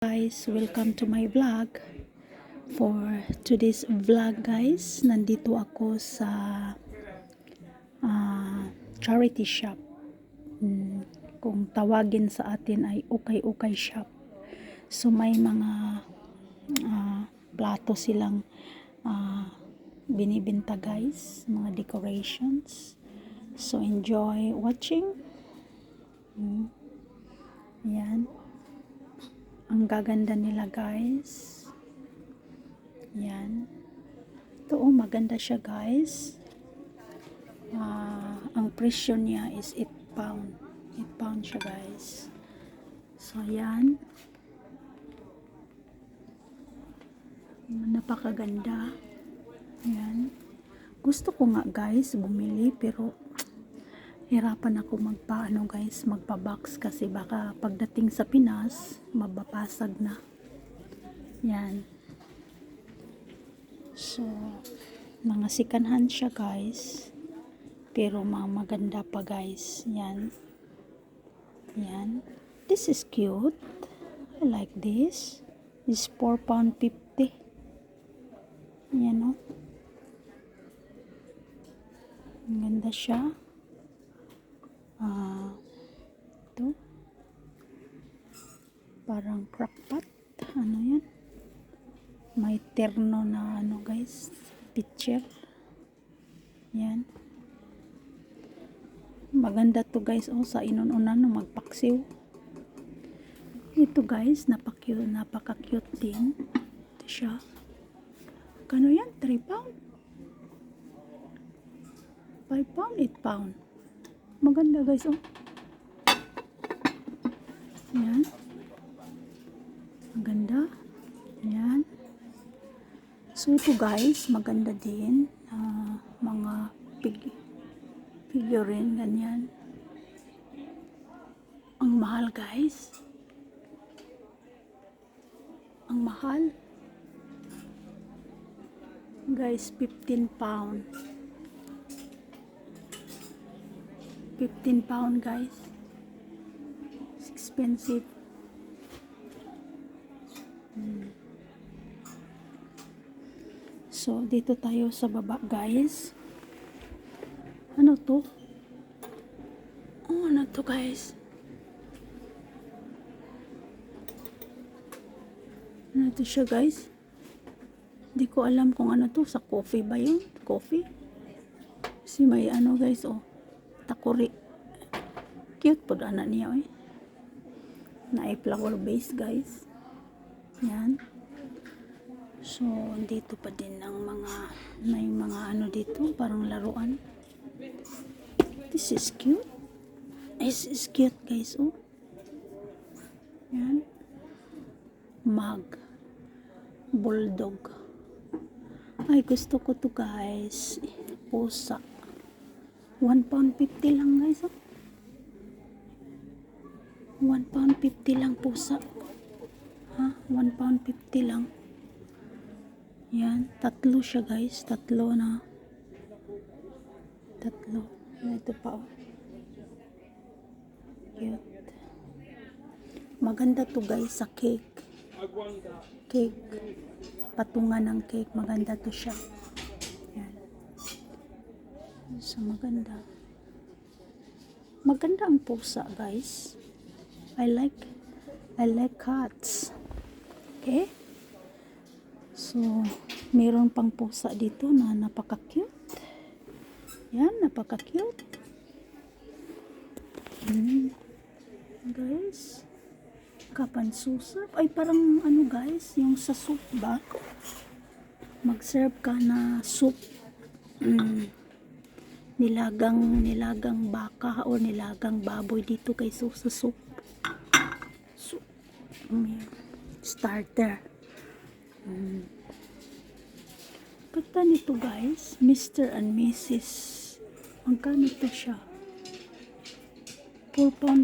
Guys, welcome to my vlog. For today's vlog guys, nandito ako sa charity shop. Kung tawagin sa atin ay ukay-ukay shop. So may mga plato silang binibenta guys, mga decorations. So enjoy watching. Yan. Ang gaganda nila guys. Yan. Ito maganda siya guys. Ang presyo niya is 8 pound. 8 pound siya guys. So yan. Napakaganda. Yan. Gusto ko nga guys bumili pero hirapan ako magpa-box kasi baka pagdating sa Pinas mababasag na. Yan. So mga second hand siya guys, pero maganda pa guys. Yan. Yan. This is cute. I like this. This is 4 pound 50. Yan o. Ganda siya. Ito parang crockpot, ano yan, may terno na guys, picture. Yan, maganda to guys. Sa inununan no magpaksiw. Ito guys, napaka-cute din. Ito siya. Kano yan? 3 pound? 5 pound? 8 pound? Maganda guys. Yan. Maganda. Yan. So ito guys, maganda din. Mga figurine, ganyan. Ang mahal guys. Ang mahal. Guys, 15 pound. 15 pound guys. It's expensive. So dito tayo sa baba guys. Ano to? Ano to guys? Ano to siya guys? Hindi ko alam kung ano to. Sa coffee ba yun? Coffee? Kasi may guys takuri. Cute po anak niya na flower base guys. Yan. So dito pa din ang may mga dito parang laruan. This is cute. This is cute guys. Yan. Mug. Bulldog. Ay gusto ko to guys. Pusa. 1 pound 50 lang guys. 1 pound 50 lang pusa. 1 pound 50 lang. Yan. Tatlo siya guys. Tatlo. Ito pa Cute. Maganda to guys sa cake. Cake. Patungan ng cake. Maganda to siya. So maganda ang pusa guys. I like cats. Okay, so meron pang pusa dito na napaka-cute. Yan, napaka-cute. Guys, kapan susap ay parang guys, yung sa soup ba, mag-serve ka na soup. Nilagang baka o nilagang baboy dito kay sa soup. Starter. Kata nito guys, Mr. and Mrs. Magkano ito siya? 4 pound